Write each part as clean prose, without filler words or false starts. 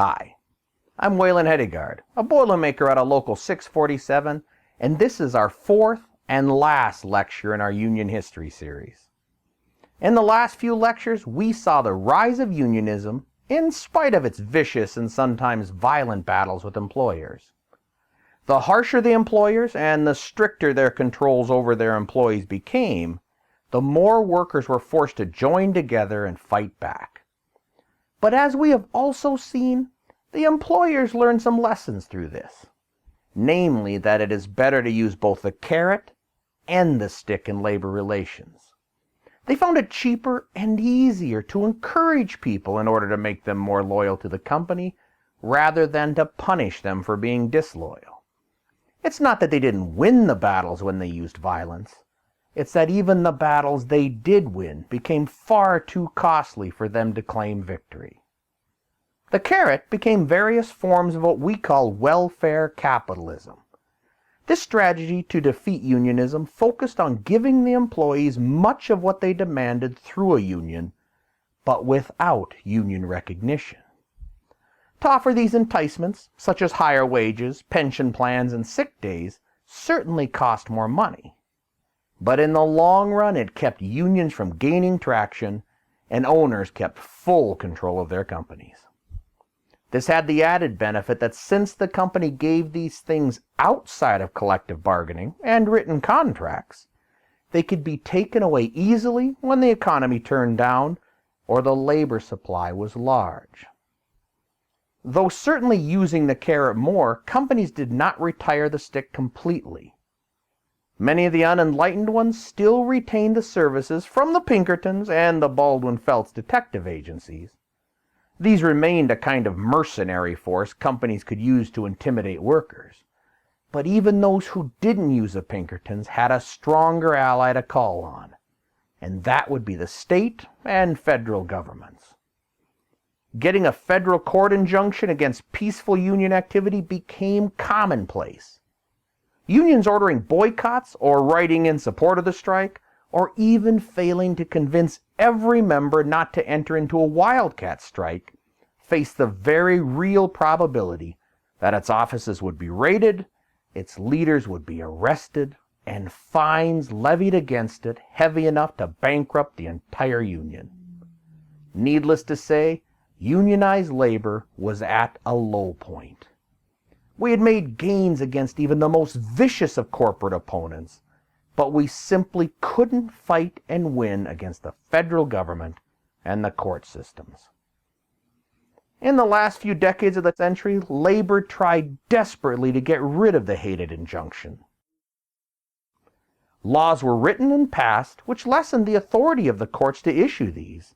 Hi, I'm Waylon Hedegaard, a Boilermaker at a local 647, and this is our fourth and last lecture in our Union History series. In the last few lectures, we saw the rise of unionism in spite of its vicious and sometimes violent battles with employers. The harsher the employers and the stricter their controls over their employees became, the more workers were forced to join together and fight back. But as we have also seen, the employers learned some lessons through this. Namely, that it is better to use both the carrot and the stick in labor relations. They found it cheaper and easier to encourage people in order to make them more loyal to the company, rather than to punish them for being disloyal. It's not that they didn't win the battles when they used violence. It's that even the battles they did win became far too costly for them to claim victory. The carrot became various forms of what we call welfare capitalism. This strategy to defeat unionism focused on giving the employees much of what they demanded through a union, but without union recognition. To offer these enticements, such as higher wages, pension plans, and sick days, certainly cost more money. But in the long run, it kept unions from gaining traction, and owners kept full control of their companies. This had the added benefit that since the company gave these things outside of collective bargaining and written contracts, they could be taken away easily when the economy turned down or the labor supply was large. Though certainly using the carrot more, companies did not retire the stick completely. Many of the unenlightened ones still retained the services from the Pinkertons and the Baldwin Felts detective agencies. These remained a kind of mercenary force companies could use to intimidate workers. But even those who didn't use the Pinkertons had a stronger ally to call on, and that would be the state and federal governments. Getting a federal court injunction against peaceful union activity became commonplace. Unions ordering boycotts or writing in support of the strike, or even failing to convince every member not to enter into a wildcat strike, faced the very real probability that its offices would be raided, its leaders would be arrested, and fines levied against it heavy enough to bankrupt the entire union. Needless to say, unionized labor was at a low point. We had made gains against even the most vicious of corporate opponents, but we simply couldn't fight and win against the federal government and the court systems. In the last few decades of the century, labor tried desperately to get rid of the hated injunction. Laws were written and passed which lessened the authority of the courts to issue these.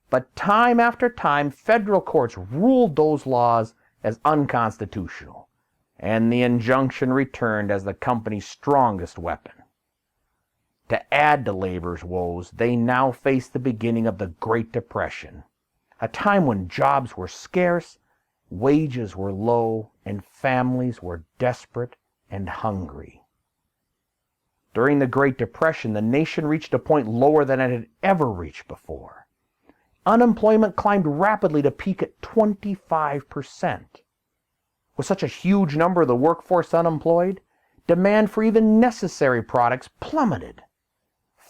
But time after time, federal courts ruled those laws as unconstitutional, and the injunction returned as the company's strongest weapon. To add to labor's woes, they now faced the beginning of the Great Depression, a time when jobs were scarce, wages were low, and families were desperate and hungry. During the Great Depression, the nation reached a point lower than it had ever reached before. Unemployment climbed rapidly to peak at 25%. With such a huge number of the workforce unemployed, demand for even necessary products plummeted.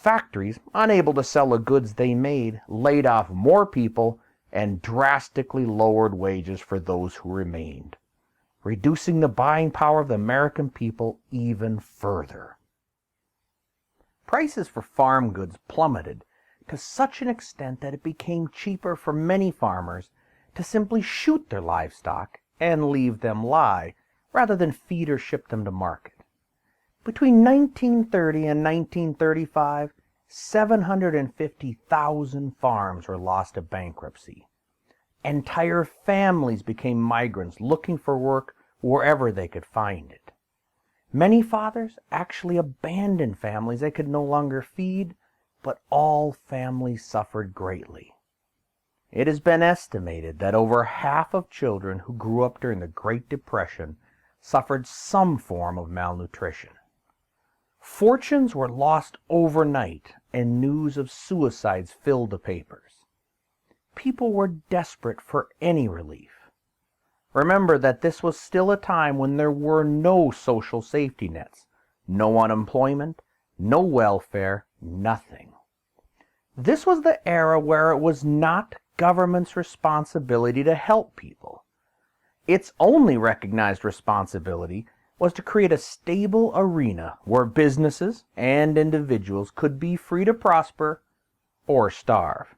Factories, unable to sell the goods they made, laid off more people and drastically lowered wages for those who remained, reducing the buying power of the American people even further. Prices for farm goods plummeted to such an extent that it became cheaper for many farmers to simply shoot their livestock and leave them lie, rather than feed or ship them to market. Between 1930 and 1935, 750,000 farms were lost to bankruptcy. Entire families became migrants looking for work wherever they could find it. Many fathers actually abandoned families they could no longer feed, but all families suffered greatly. It has been estimated that over half of children who grew up during the Great Depression suffered some form of malnutrition. Fortunes were lost overnight, and news of suicides filled the papers. People were desperate for any relief. Remember that this was still a time when there were no social safety nets, no unemployment, no welfare, nothing. This was the era where it was not government's responsibility to help people. Its only recognized responsibility was to create a stable arena where businesses and individuals could be free to prosper or starve.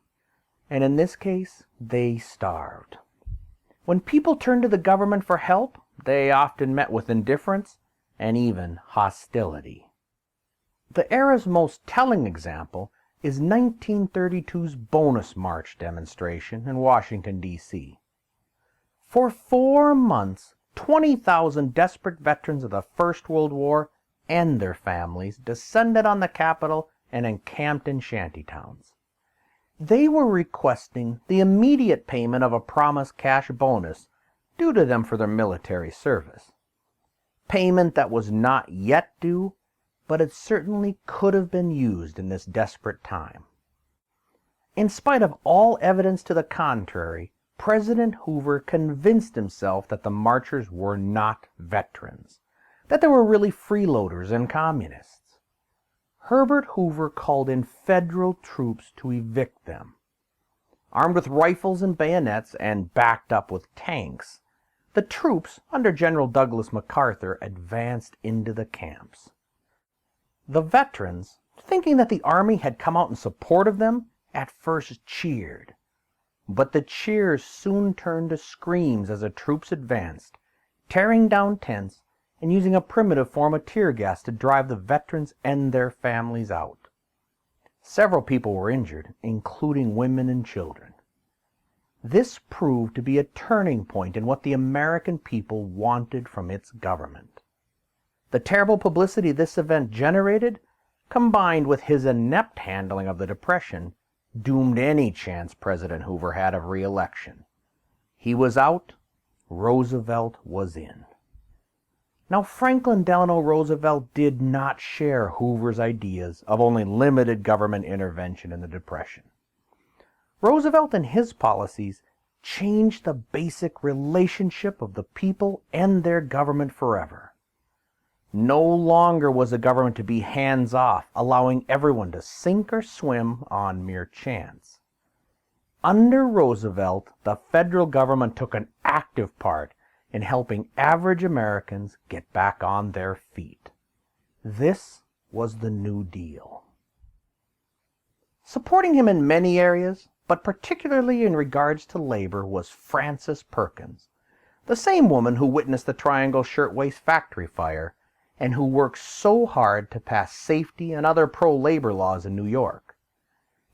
And in this case, they starved. When people turned to the government for help, they often met with indifference and even hostility. The era's most telling example is 1932's Bonus March demonstration in Washington, D.C. For 4 months, 20,000 desperate veterans of the First World War and their families descended on the Capitol and encamped in shantytowns. They were requesting the immediate payment of a promised cash bonus due to them for their military service. Payment that was not yet due, but it certainly could have been used in this desperate time. In spite of all evidence to the contrary, President Hoover convinced himself that the marchers were not veterans, that they were really freeloaders and communists. Herbert Hoover called in federal troops to evict them. Armed with rifles and bayonets and backed up with tanks, the troops, under General Douglas MacArthur, advanced into the camps. The veterans, thinking that the army had come out in support of them, at first cheered. But the cheers soon turned to screams as the troops advanced, tearing down tents and using a primitive form of tear gas to drive the veterans and their families out. Several people were injured, including women and children. This proved to be a turning point in what the American people wanted from its government. The terrible publicity this event generated, combined with his inept handling of the Depression, doomed any chance President Hoover had of re-election. He was out, Roosevelt was in. Now, Franklin Delano Roosevelt did not share Hoover's ideas of only limited government intervention in the Depression. Roosevelt and his policies changed the basic relationship of the people and their government forever. No longer was the government to be hands-off, allowing everyone to sink or swim on mere chance. Under Roosevelt, the federal government took an active part in helping average Americans get back on their feet. This was the New Deal. Supporting him in many areas, but particularly in regards to labor, was Frances Perkins, the same woman who witnessed the Triangle Shirtwaist Factory fire and who worked so hard to pass safety and other pro-labor laws in New York.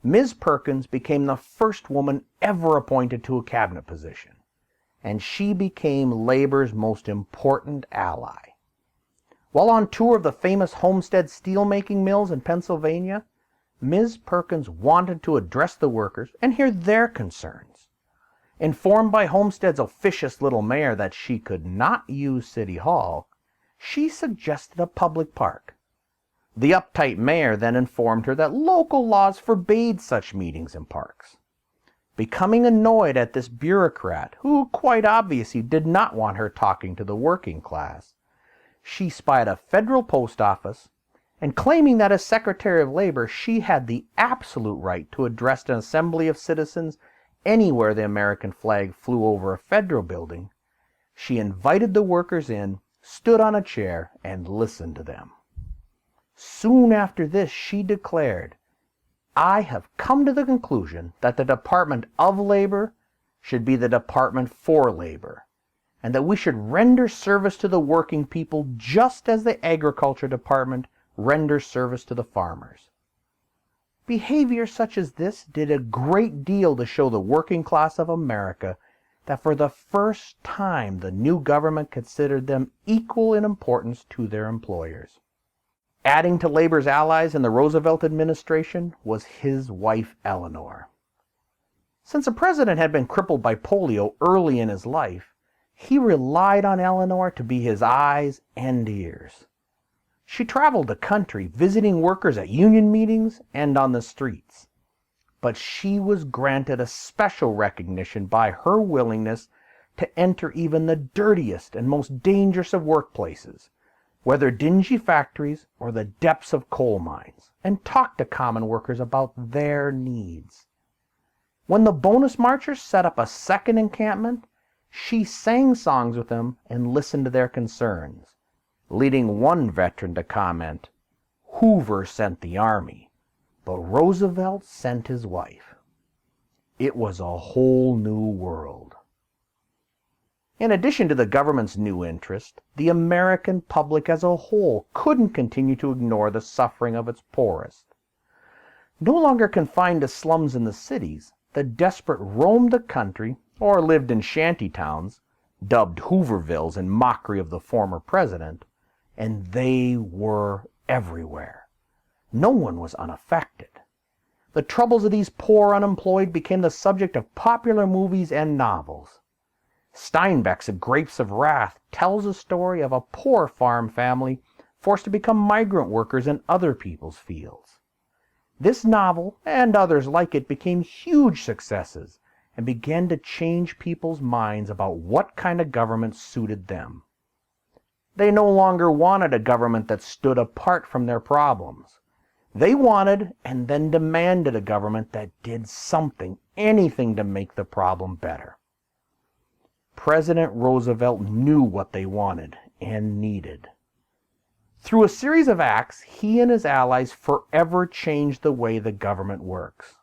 Ms. Perkins became the first woman ever appointed to a cabinet position, and she became labor's most important ally. While on tour of the famous Homestead steelmaking mills in Pennsylvania, Ms. Perkins wanted to address the workers and hear their concerns. Informed by Homestead's officious little mayor that she could not use City Hall, she suggested a public park. The uptight mayor then informed her that local laws forbade such meetings in parks. Becoming annoyed at this bureaucrat, who quite obviously did not want her talking to the working class, she spied a federal post office, and claiming that as Secretary of Labor she had the absolute right to address an assembly of citizens anywhere the American flag flew over a federal building, she invited the workers in, stood on a chair, and listened to them. Soon after this, she declared, "I have come to the conclusion that the Department of Labor should be the Department for Labor, and that we should render service to the working people just as the Agriculture Department renders service to the farmers." Behavior such as this did a great deal to show the working class of America that for the first time the new government considered them equal in importance to their employers. Adding to labor's allies in the Roosevelt administration was his wife Eleanor. Since the president had been crippled by polio early in his life, he relied on Eleanor to be his eyes and ears. She traveled the country visiting workers at union meetings and on the streets. But she was granted a special recognition by her willingness to enter even the dirtiest and most dangerous of workplaces, whether dingy factories or the depths of coal mines, and talk to common workers about their needs. When the bonus marchers set up a second encampment, she sang songs with them and listened to their concerns, leading one veteran to comment, "Hoover sent the army, but Roosevelt sent his wife." It was a whole new world. In addition to the government's new interest, the American public as a whole couldn't continue to ignore the suffering of its poorest. No longer confined to slums in the cities, the desperate roamed the country or lived in shanty towns, dubbed Hoovervilles in mockery of the former president, and they were everywhere. No one was unaffected. The troubles of these poor unemployed became the subject of popular movies and novels. Steinbeck's Grapes of Wrath tells a story of a poor farm family forced to become migrant workers in other people's fields. This novel, and others like it, became huge successes and began to change people's minds about what kind of government suited them. They no longer wanted a government that stood apart from their problems. They wanted and then demanded a government that did something, anything to make the problem better. President Roosevelt knew what they wanted and needed. Through a series of acts, he and his allies forever changed the way the government works.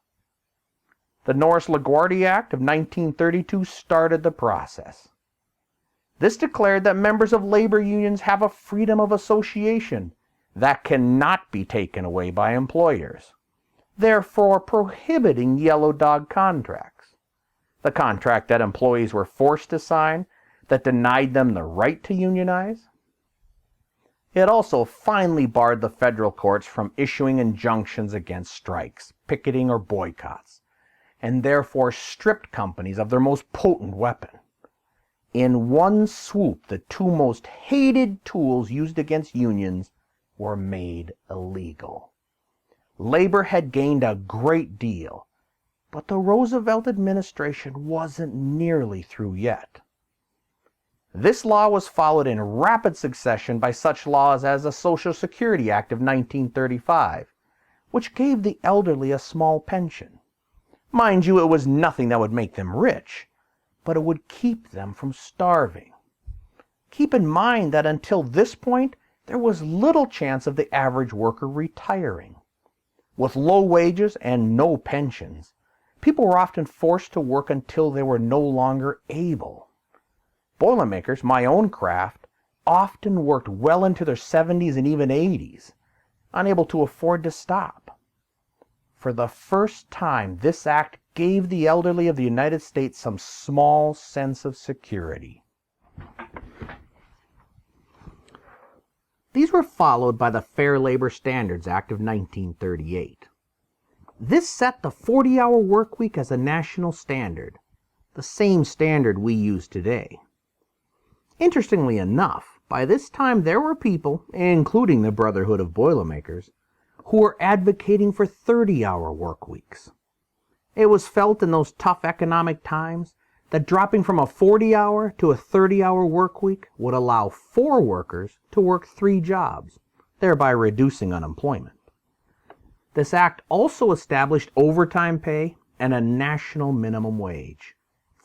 The Norris-Laguardia Act of 1932 started the process. This declared that members of labor unions have a freedom of association that cannot be taken away by employers, therefore prohibiting yellow dog contracts. The contract that employees were forced to sign that denied them the right to unionize. It also finally barred the federal courts from issuing injunctions against strikes, picketing, or boycotts, and therefore stripped companies of their most potent weapon. In one swoop, the two most hated tools used against unions were made illegal. Labor had gained a great deal, but the Roosevelt administration wasn't nearly through yet. This law was followed in rapid succession by such laws as the Social Security Act of 1935, which gave the elderly a small pension. Mind you, it was nothing that would make them rich, but it would keep them from starving. Keep in mind that until this point, there was little chance of the average worker retiring. With low wages and no pensions, people were often forced to work until they were no longer able. Boilermakers, my own craft, often worked well into their 70s and even 80s, unable to afford to stop. For the first time, this act gave the elderly of the United States some small sense of security. These were followed by the Fair Labor Standards Act of 1938. This set the 40-hour work week as a national standard, the same standard we use today. Interestingly enough, by this time there were people, including the Brotherhood of Boilermakers, who were advocating for 30-hour work weeks. It was felt in those tough economic times that dropping from a 40-hour to a 30-hour work week would allow 4 workers to work 3 jobs, thereby reducing unemployment. This act also established overtime pay and a national minimum wage,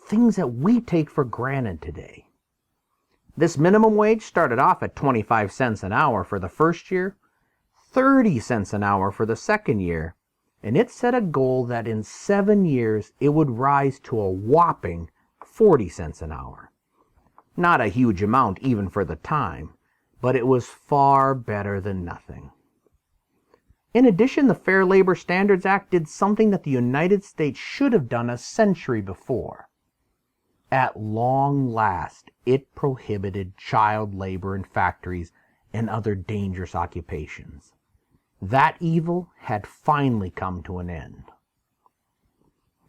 things that we take for granted today. This minimum wage started off at 25 cents an hour for the first year, 30 cents an hour for the second year, and it set a goal that in 7 years it would rise to a whopping 40 cents an hour. Not a huge amount even for the time, but it was far better than nothing. In addition, the Fair Labor Standards Act did something that the United States should have done a century before. At long last, it prohibited child labor in factories and other dangerous occupations. That evil had finally come to an end.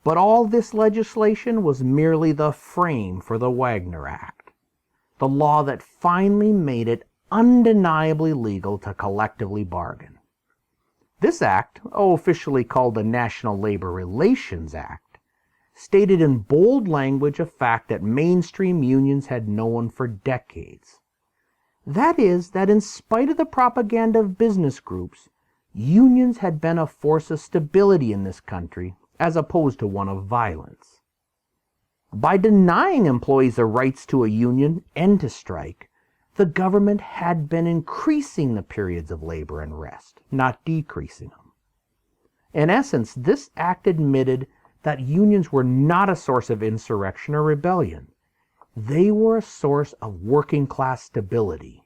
But all this legislation was merely the frame for the Wagner Act, the law that finally made it undeniably legal to collectively bargain. This act, officially called the National Labor Relations Act, stated in bold language a fact that mainstream unions had known for decades. That is, that in spite of the propaganda of business groups, unions had been a force of stability in this country as opposed to one of violence. By denying employees the rights to a union and to strike, the government had been increasing the periods of labor and rest, not decreasing them. In essence, this act admitted that unions were not a source of insurrection or rebellion. They were a source of working class stability.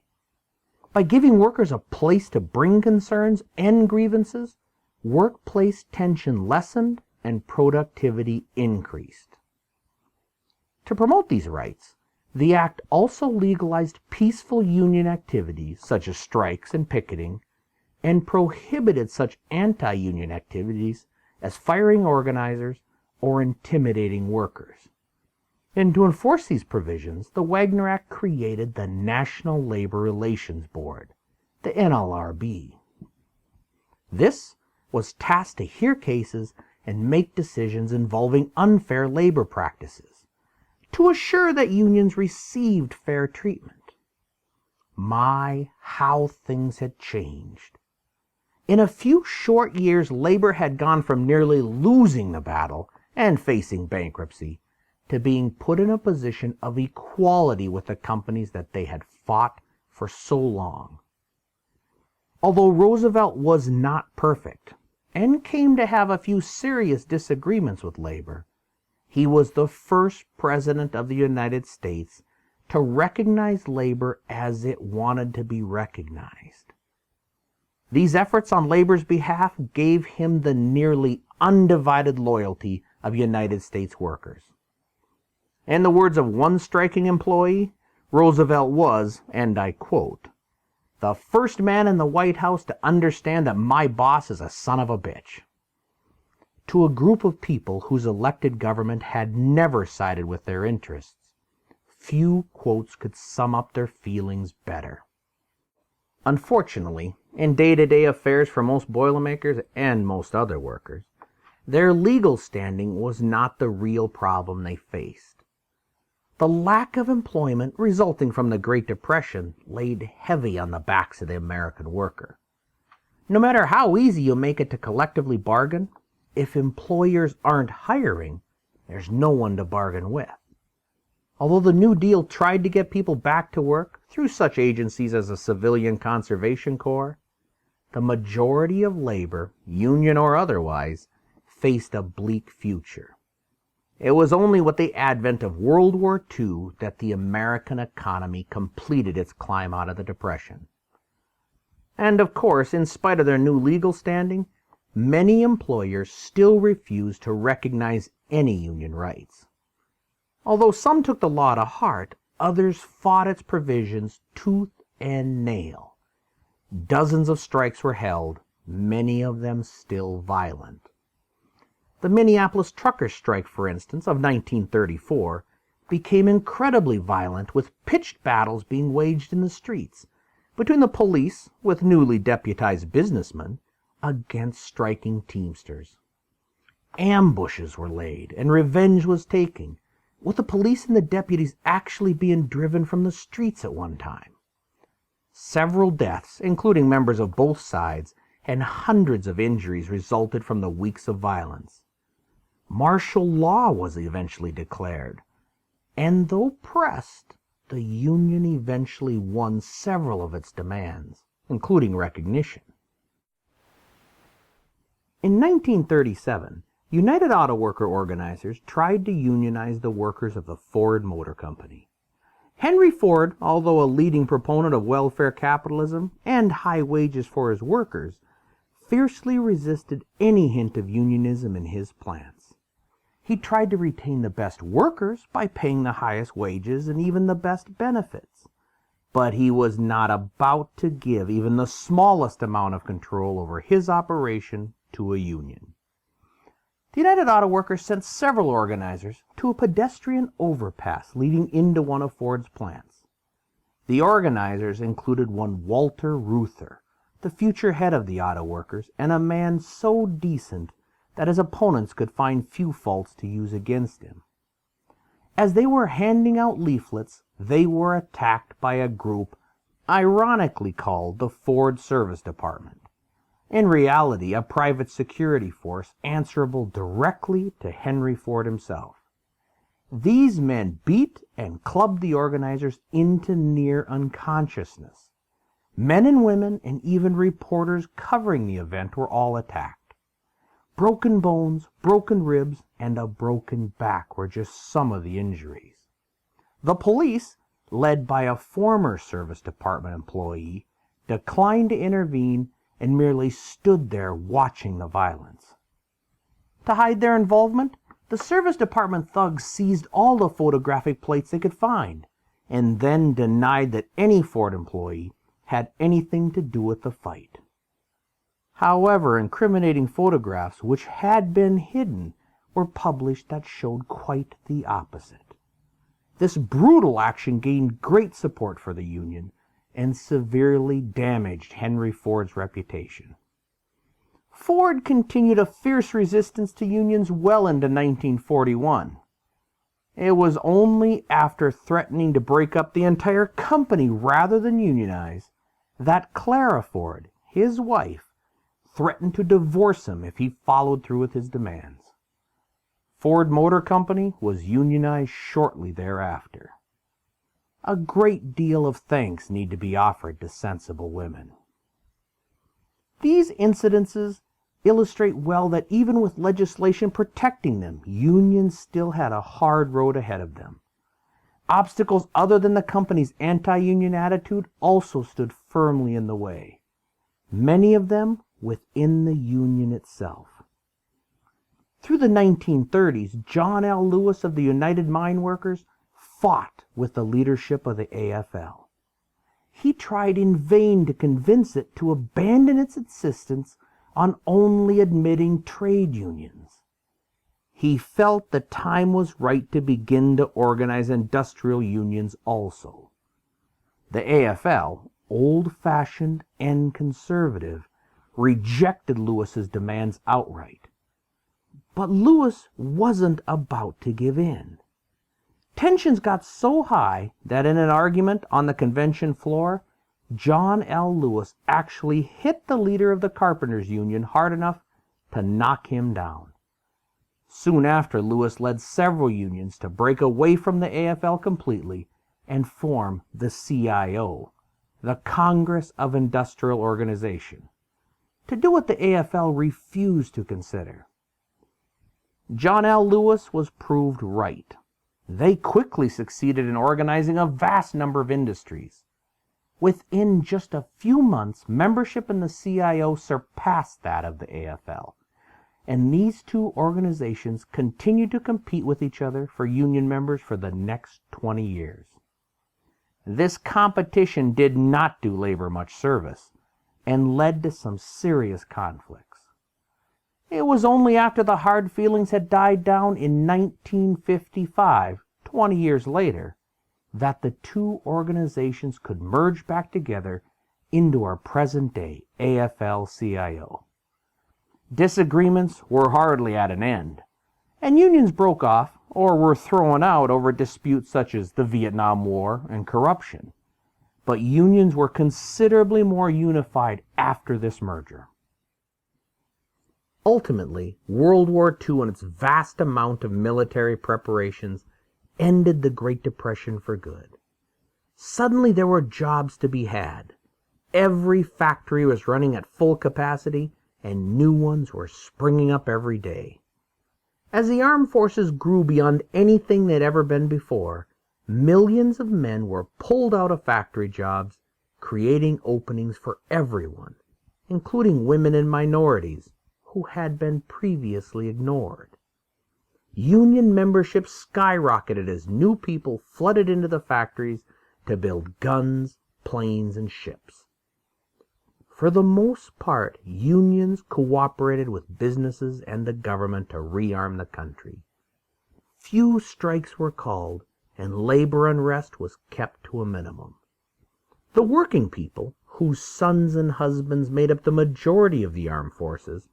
By giving workers a place to bring concerns and grievances, workplace tension lessened and productivity increased. To promote these rights, the Act also legalized peaceful union activities such as strikes and picketing, and prohibited such anti-union activities as firing organizers or intimidating workers. And to enforce these provisions, the Wagner Act created the National Labor Relations Board, the NLRB. This was tasked to hear cases and make decisions involving unfair labor practices, to assure that unions received fair treatment. My, how things had changed. In a few short years, labor had gone from nearly losing the battle and facing bankruptcy to being put in a position of equality with the companies that they had fought for so long. Although Roosevelt was not perfect and came to have a few serious disagreements with labor, he was the first president of the United States to recognize labor as it wanted to be recognized. These efforts on labor's behalf gave him the nearly undivided loyalty of United States workers. In the words of one striking employee, Roosevelt was, and I quote, "the first man in the White House to understand that my boss is a son of a bitch." To a group of people whose elected government had never sided with their interests, few quotes could sum up their feelings better. Unfortunately, in day-to-day affairs for most Boilermakers and most other workers, their legal standing was not the real problem they faced. The lack of employment resulting from the Great Depression laid heavy on the backs of the American worker. No matter how easy you make it to collectively bargain, if employers aren't hiring, there's no one to bargain with. Although the New Deal tried to get people back to work through such agencies as the Civilian Conservation Corps, the majority of labor, union or otherwise, faced a bleak future. It was only with the advent of World War II that the American economy completed its climb out of the Depression. And of course, in spite of their new legal standing, many employers still refused to recognize any union rights. Although some took the law to heart, others fought its provisions tooth and nail. Dozens of strikes were held, many of them still violent. The Minneapolis truckers' strike, for instance, of 1934, became incredibly violent, with pitched battles being waged in the streets between the police, with newly deputized businessmen, against striking Teamsters. Ambushes were laid, and revenge was taken, with the police and the deputies actually being driven from the streets at one time. Several deaths, including members of both sides, and hundreds of injuries resulted from the weeks of violence. Martial law was eventually declared, and though pressed, the Union eventually won several of its demands, including recognition. In 1937, United Auto Worker organizers tried to unionize the workers of the Ford Motor Company. Henry Ford, although a leading proponent of welfare capitalism and high wages for his workers, fiercely resisted any hint of unionism in his plants. He tried to retain the best workers by paying the highest wages and even the best benefits. But he was not about to give even the smallest amount of control over his operation to a union. The United Auto Workers sent several organizers to a pedestrian overpass leading into one of Ford's plants. The organizers included one Walter Reuther, the future head of the Auto Workers, and a man so decent that his opponents could find few faults to use against him. As they were handing out leaflets, they were attacked by a group ironically called the Ford Service Department, in reality a private security force answerable directly to Henry Ford himself. These men beat and clubbed the organizers into near unconsciousness. Men and women and even reporters covering the event were all attacked. Broken bones, broken ribs, and a broken back were just some of the injuries. The police, led by a former Service Department employee, declined to intervene and merely stood there watching the violence. To hide their involvement, the Service Department thugs seized all the photographic plates they could find, and then denied that any Ford employee had anything to do with the fight. However, incriminating photographs which had been hidden were published that showed quite the opposite. This brutal action gained great support for the Union and severely damaged Henry Ford's reputation. Ford continued a fierce resistance to unions well into 1941. It was only after threatening to break up the entire company rather than unionize that Clara Ford, his wife, threatened to divorce him if he followed through with his demands. Ford Motor Company was unionized shortly thereafter. A great deal of thanks need to be offered to sensible women. These incidences illustrate well that even with legislation protecting them, unions still had a hard road ahead of them. Obstacles other than the company's anti-union attitude also stood firmly in the way, many of them within the union itself. Through the 1930s, John L. Lewis of the United Mine Workers fought with the leadership of the AFL. He tried in vain to convince it to abandon its insistence on only admitting trade unions. He felt the time was right to begin to organize industrial unions also. The AFL, old-fashioned and conservative, rejected Lewis's demands outright. But Lewis wasn't about to give in. Tensions got so high that in an argument on the convention floor, John L. Lewis actually hit the leader of the Carpenters Union hard enough to knock him down. Soon after, Lewis led several unions to break away from the AFL completely and form the CIO, the Congress of Industrial Organization, to do what the AFL refused to consider. John L. Lewis was proved right. They quickly succeeded in organizing a vast number of industries. Within just a few months, membership in the CIO surpassed that of the AFL, and these two organizations continued to compete with each other for union members for the next 20 years. This competition did not do labor much service and led to some serious conflicts. It was only after the hard feelings had died down in 1955, 20 years later, that the two organizations could merge back together into our present-day AFL-CIO. Disagreements were hardly at an end, and unions broke off or were thrown out over disputes such as the Vietnam War and corruption. But unions were considerably more unified after this merger. Ultimately, World War II and its vast amount of military preparations ended the Great Depression for good. Suddenly there were jobs to be had. Every factory was running at full capacity, and new ones were springing up every day. As the armed forces grew beyond anything they'd ever been before, millions of men were pulled out of factory jobs, creating openings for everyone, including women and minorities who had been previously ignored. Union membership skyrocketed as new people flooded into the factories to build guns, planes, and ships. For the most part, unions cooperated with businesses and the government to rearm the country. Few strikes were called, and labor unrest was kept to a minimum. The working people, whose sons and husbands made up the majority of the armed forces,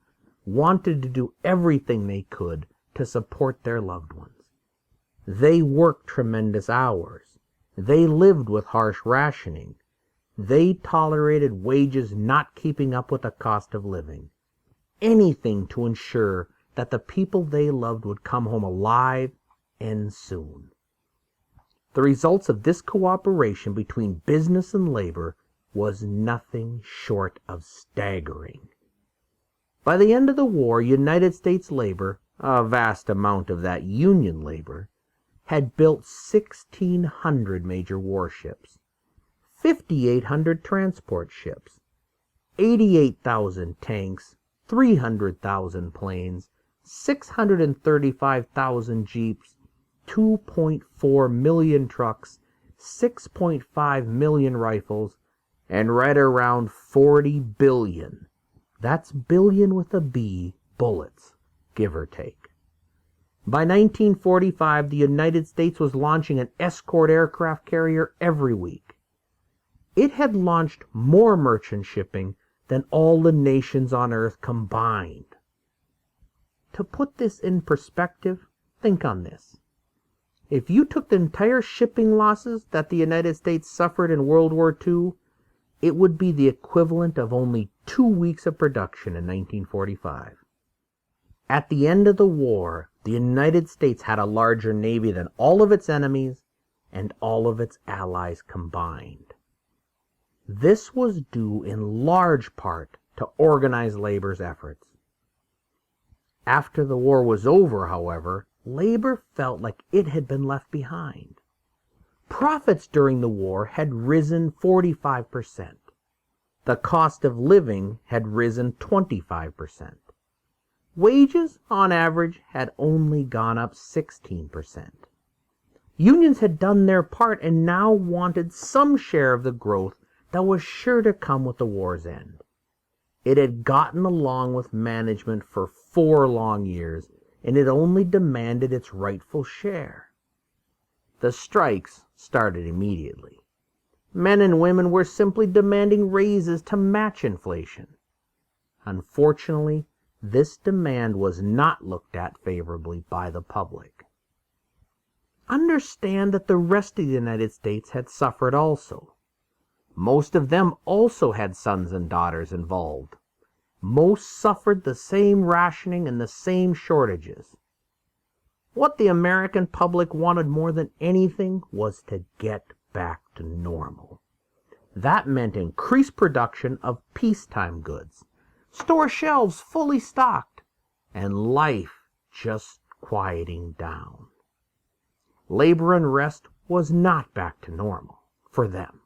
wanted to do everything they could to support their loved ones. They worked tremendous hours. They lived with harsh rationing. They tolerated wages not keeping up with the cost of living. Anything to ensure that the people they loved would come home alive and soon. The results of this cooperation between business and labor was nothing short of staggering. By the end of the war, United States labor, a vast amount of that Union labor, had built 1,600 major warships, 5,800 transport ships, 88,000 tanks, 300,000 planes, 635,000 jeeps, 2.4 million trucks, 6.5 million rifles, and right around 40 billion, that's billion with a B, bullets, give or take. By 1945, the United States was launching an escort aircraft carrier every week. It had launched more merchant shipping than all the nations on Earth combined. To put this in perspective, think on this. If you took the entire shipping losses that the United States suffered in World War II, it would be the equivalent of only 2 weeks of production in 1945. At the end of the war, the United States had a larger navy than all of its enemies and all of its allies combined. This was due in large part to organized labor's efforts. After the war was over, however, labor felt like it had been left behind. Profits during the war had risen 45%. The cost of living had risen 25%. Wages, on average, had only gone up 16%. Unions had done their part and now wanted some share of the growth that was sure to come with the war's end. It had gotten along with management for 4 long years, and it only demanded its rightful share. The strikes started immediately. Men and women were simply demanding raises to match inflation. Unfortunately, this demand was not looked at favorably by the public. Understand that the rest of the United States had suffered also. Most of them also had sons and daughters involved. Most suffered the same rationing and the same shortages. What the American public wanted more than anything was to get back to normal. That meant increased production of peacetime goods, store shelves fully stocked, and life just quieting down. Labor unrest was not back to normal for them.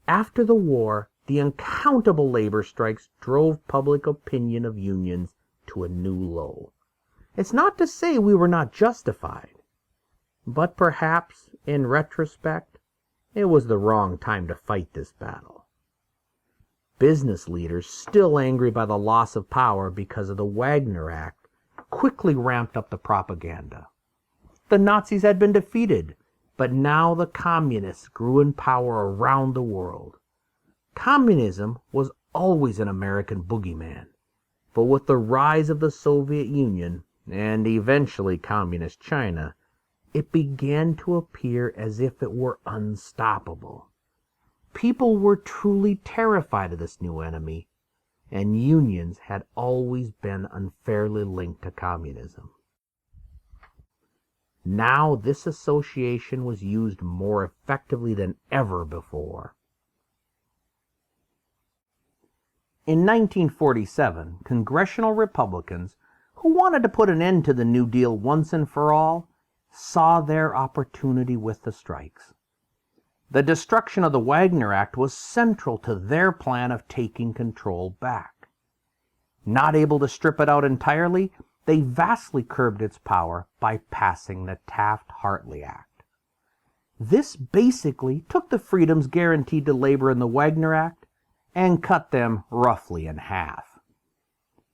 After the war, the uncountable labor strikes drove public opinion of unions to a new low. It's not to say we were not justified, but perhaps, in retrospect, it was the wrong time to fight this battle. Business leaders, still angry by the loss of power because of the Wagner Act, quickly ramped up the propaganda. The Nazis had been defeated, but now the communists grew in power around the world. Communism was always an American boogeyman, but with the rise of the Soviet Union, and eventually Communist China, it began to appear as if it were unstoppable. People were truly terrified of this new enemy, and unions had always been unfairly linked to communism. Now this association was used more effectively than ever before. In 1947, congressional Republicans, who wanted to put an end to the New Deal once and for all, saw their opportunity with the strikes. The destruction of the Wagner Act was central to their plan of taking control back. Not able to strip it out entirely, they vastly curbed its power by passing the Taft-Hartley Act. This basically took the freedoms guaranteed to labor in the Wagner Act and cut them roughly in half.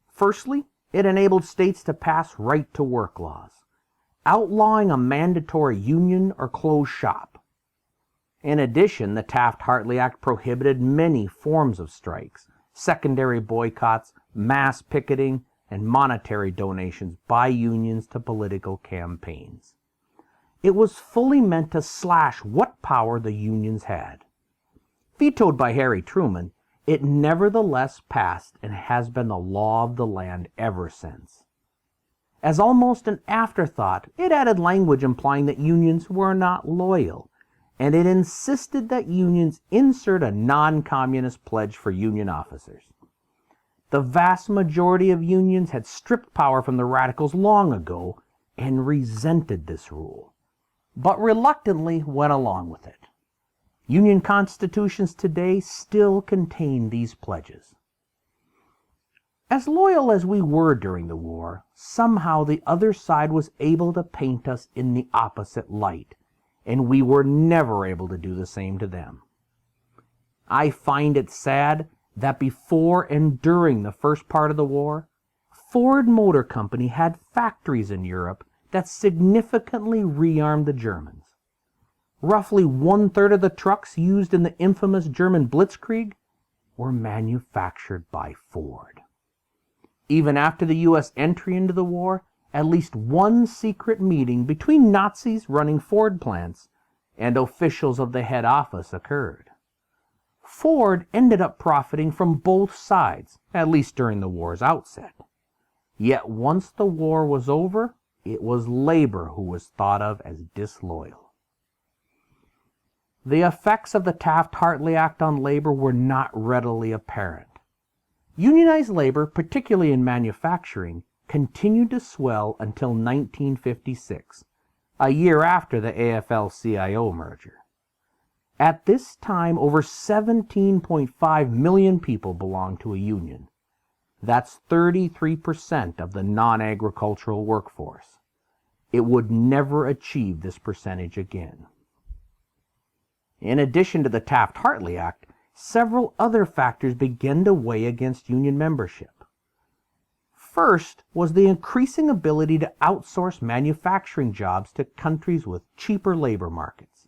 Firstly, it enabled states to pass right-to-work laws, outlawing a mandatory union or closed shop. In addition, the Taft-Hartley Act prohibited many forms of strikes, secondary boycotts, mass picketing, and monetary donations by unions to political campaigns. It was fully meant to slash what power the unions had. Vetoed by Harry Truman, it nevertheless passed and has been the law of the land ever since. As almost an afterthought, it added language implying that unions were not loyal, and it insisted that unions insert a non-communist pledge for union officers. The vast majority of unions had stripped power from the radicals long ago and resented this rule, but reluctantly went along with it. Union constitutions today still contain these pledges. As loyal as we were during the war, somehow the other side was able to paint us in the opposite light, and we were never able to do the same to them. I find it sad that before and during the first part of the war, Ford Motor Company had factories in Europe that significantly rearmed the Germans. Roughly 1/3 of the trucks used in the infamous German Blitzkrieg were manufactured by Ford. Even after the U.S. entry into the war, at least one secret meeting between Nazis running Ford plants and officials of the head office occurred. Ford ended up profiting from both sides, at least during the war's outset. Yet once the war was over, it was labor who was thought of as disloyal. The effects of the Taft-Hartley Act on labor were not readily apparent. Unionized labor, particularly in manufacturing, continued to swell until 1956, a year after the AFL-CIO merger. At this time, over 17.5 million people belonged to a union. That's 33% of the non-agricultural workforce. It would never achieve this percentage again. In addition to the Taft-Hartley Act, several other factors began to weigh against union membership. First was the increasing ability to outsource manufacturing jobs to countries with cheaper labor markets.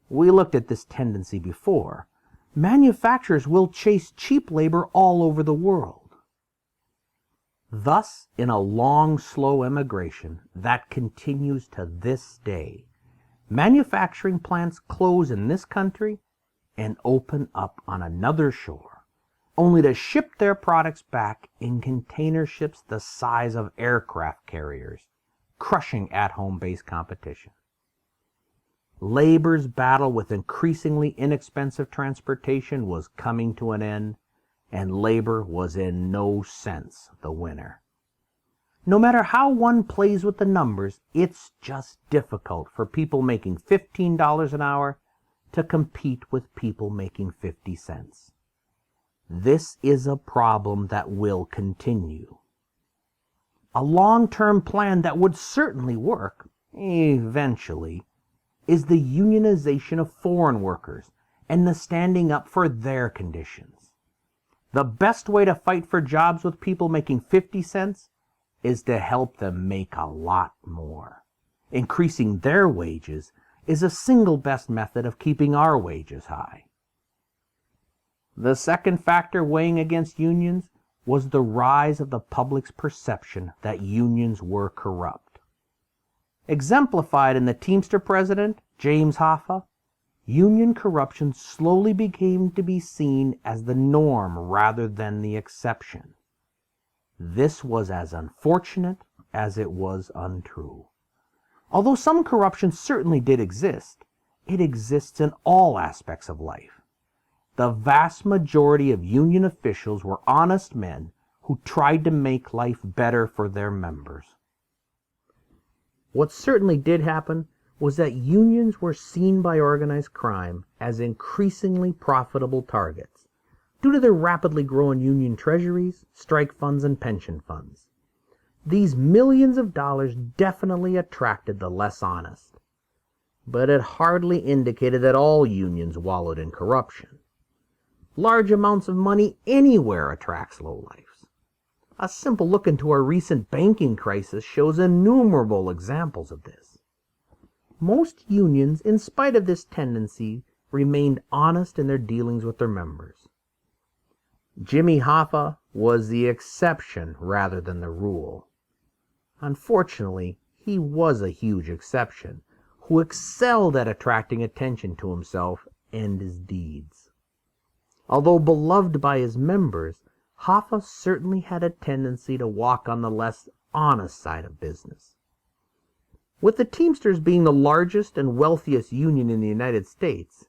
We looked at this tendency before. Manufacturers will chase cheap labor all over the world. Thus, in a long, slow emigration that continues to this day, manufacturing plants close in this country and open up on another shore, only to ship their products back in container ships the size of aircraft carriers, crushing at-home based competition. Labor's battle with increasingly inexpensive transportation was coming to an end, and labor was in no sense the winner. No matter how one plays with the numbers, it's just difficult for people making $15 an hour to compete with people making 50 cents. This is a problem that will continue. A long-term plan that would certainly work, eventually, is the unionization of foreign workers and the standing up for their conditions. The best way to fight for jobs with people making 50 cents is to help them make a lot more. Increasing their wages is the single best method of keeping our wages high. The second factor weighing against unions was the rise of the public's perception that unions were corrupt. Exemplified in the Teamster president, James Hoffa, union corruption slowly became to be seen as the norm rather than the exception. This was as unfortunate as it was untrue. Although some corruption certainly did exist, it exists in all aspects of life. The vast majority of union officials were honest men who tried to make life better for their members. What certainly did happen was that unions were seen by organized crime as increasingly profitable targets due to their rapidly growing union treasuries, strike funds, and pension funds. These millions of dollars definitely attracted the less honest, but it hardly indicated that all unions wallowed in corruption. Large amounts of money anywhere attracts lowlifes. A simple look into our recent banking crisis shows innumerable examples of this. Most unions, in spite of this tendency, remained honest in their dealings with their members. Jimmy Hoffa was the exception rather than the rule. Unfortunately, he was a huge exception who excelled at attracting attention to himself and his deeds. Although beloved by his members, Hoffa certainly had a tendency to walk on the less honest side of business. With the Teamsters being the largest and wealthiest union in the United States,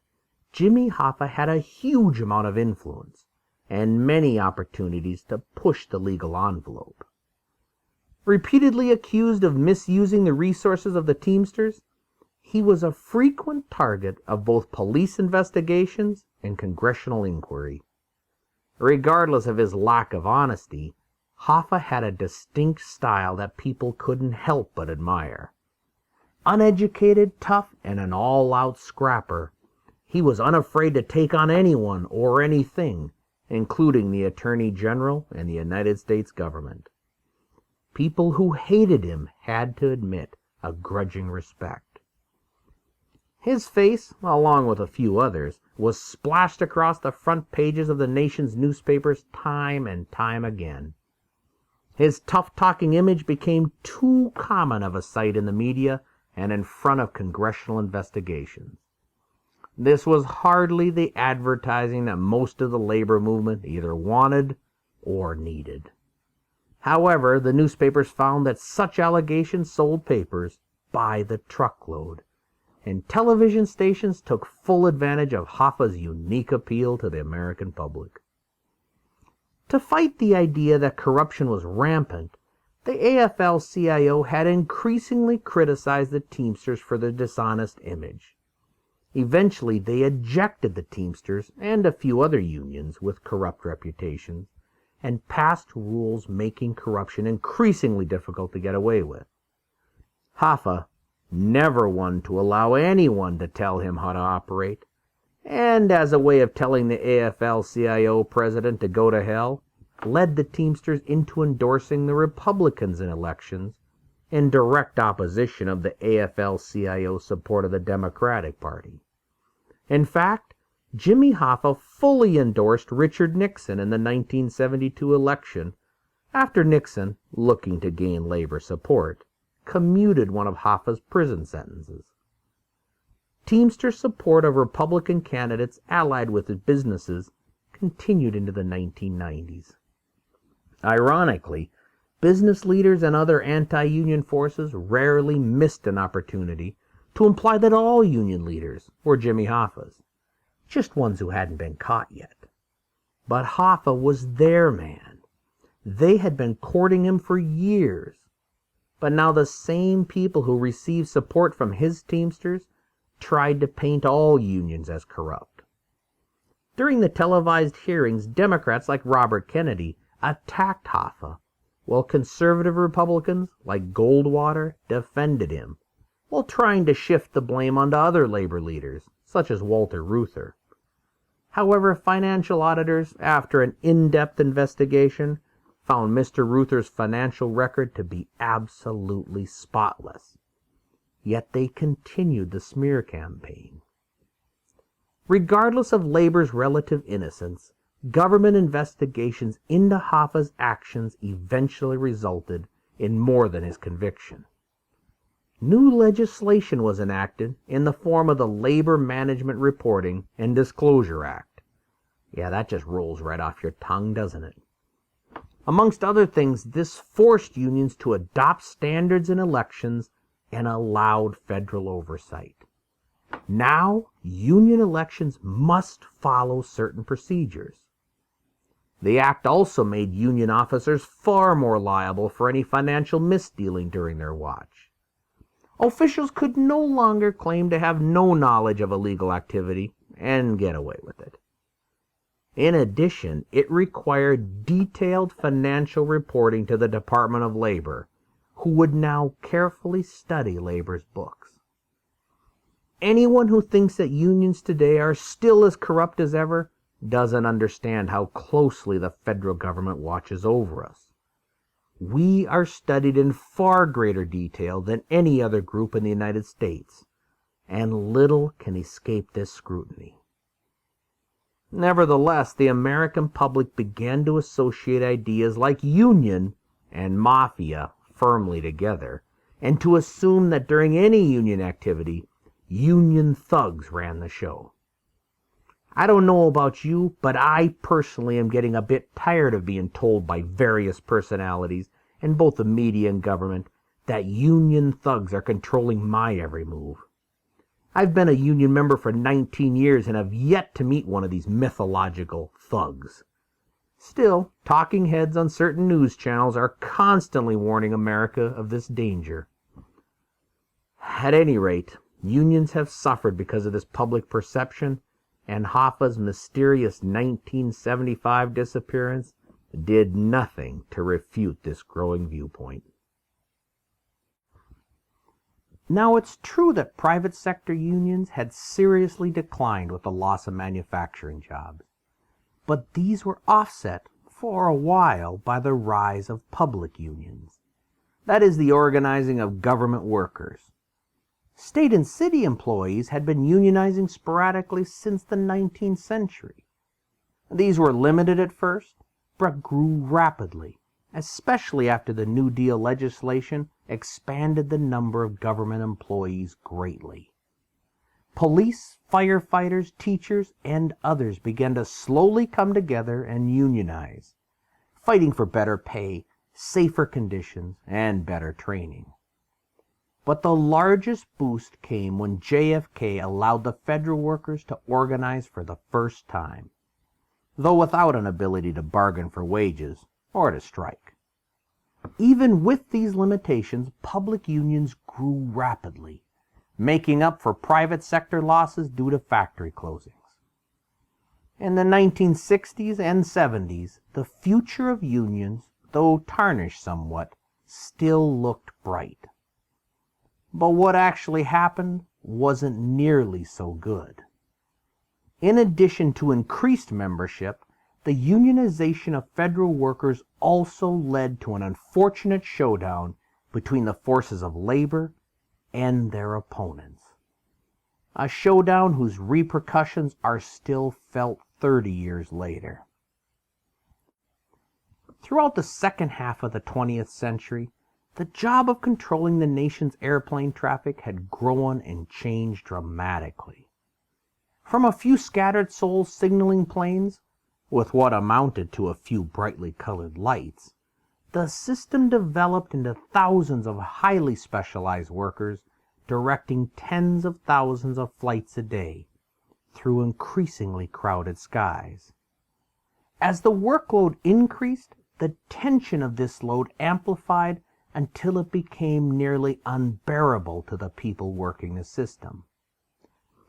Jimmy Hoffa had a huge amount of influence and many opportunities to push the legal envelope. Repeatedly accused of misusing the resources of the Teamsters, he was a frequent target of both police investigations and congressional inquiry. Regardless of his lack of honesty, Hoffa had a distinct style that people couldn't help but admire. Uneducated, tough, and an all-out scrapper, he was unafraid to take on anyone or anything, including the Attorney General and the United States government. People who hated him had to admit a grudging respect. His face, along with a few others, was splashed across the front pages of the nation's newspapers time and time again. His tough-talking image became too common of a sight in the media and in front of congressional investigations. This was hardly the advertising that most of the labor movement either wanted or needed. However, the newspapers found that such allegations sold papers by the truckload, and television stations took full advantage of Hoffa's unique appeal to the American public. To fight the idea that corruption was rampant, the AFL-CIO had increasingly criticized the Teamsters for their dishonest image. Eventually, they ejected the Teamsters and a few other unions with corrupt reputations and passed rules making corruption increasingly difficult to get away with. Hoffa never one to allow anyone to tell him how to operate, and as a way of telling the AFL-CIO president to go to hell, led the Teamsters into endorsing the Republicans in elections in direct opposition of the AFL-CIO support of the Democratic Party. In fact, Jimmy Hoffa fully endorsed Richard Nixon in the 1972 election after Nixon, looking to gain labor support, commuted one of Hoffa's prison sentences. Teamster support of Republican candidates allied with his businesses continued into the 1990s. Ironically, business leaders and other anti-union forces rarely missed an opportunity to imply that all union leaders were Jimmy Hoffa's, just ones who hadn't been caught yet. But Hoffa was their man. They had been courting him for years. But now the same people who received support from his Teamsters tried to paint all unions as corrupt. During the televised hearings, Democrats like Robert Kennedy attacked Hoffa, while conservative Republicans like Goldwater defended him, while trying to shift the blame onto other labor leaders, such as Walter Reuther. However, financial auditors, after an in-depth investigation, found Mr. Reuther's financial record to be absolutely spotless. Yet they continued the smear campaign. Regardless of labor's relative innocence, government investigations into Hoffa's actions eventually resulted in more than his conviction. New legislation was enacted in the form of the Labor Management Reporting and Disclosure Act. Yeah, that just rolls right off your tongue, doesn't it? Amongst other things, this forced unions to adopt standards in elections and allowed federal oversight. Now, union elections must follow certain procedures. The act also made union officers far more liable for any financial misdealing during their watch. Officials could no longer claim to have no knowledge of illegal activity and get away with it. In addition, it required detailed financial reporting to the Department of Labor, who would now carefully study labor's books. Anyone who thinks that unions today are still as corrupt as ever doesn't understand how closely the federal government watches over us. We are studied in far greater detail than any other group in the United States, and little can escape this scrutiny. Nevertheless, the American public began to associate ideas like union and mafia firmly together, and to assume that during any union activity, union thugs ran the show. I don't know about you, but I personally am getting a bit tired of being told by various personalities in both the media and government that union thugs are controlling my every move. I've been a union member for 19 years and have yet to meet one of these mythological thugs. Still, talking heads on certain news channels are constantly warning America of this danger. At any rate, unions have suffered because of this public perception, and Hoffa's mysterious 1975 disappearance did nothing to refute this growing viewpoint. Now, it's true that private sector unions had seriously declined with the loss of manufacturing jobs, but these were offset for a while by the rise of public unions. That is, the organizing of government workers. State and city employees had been unionizing sporadically since the 19th century. These were limited at first, but grew rapidly, especially after the New Deal legislation expanded the number of government employees greatly. Police, firefighters, teachers, and others began to slowly come together and unionize, fighting for better pay, safer conditions, and better training. But the largest boost came when JFK allowed the federal workers to organize for the first time, though without an ability to bargain for wages or to strike. Even with these limitations, public unions grew rapidly, making up for private sector losses due to factory closings. In the 1960s and 70s, the future of unions, though tarnished somewhat, still looked bright. But what actually happened wasn't nearly so good. In addition to increased membership, the unionization of federal workers also led to an unfortunate showdown between the forces of labor and their opponents. A showdown whose repercussions are still felt 30 years later. Throughout the second half of the 20th century, the job of controlling the nation's airplane traffic had grown and changed dramatically. From a few scattered souls signaling planes, with what amounted to a few brightly colored lights, the system developed into thousands of highly specialized workers directing tens of thousands of flights a day through increasingly crowded skies. As the workload increased, the tension of this load amplified until it became nearly unbearable to the people working the system.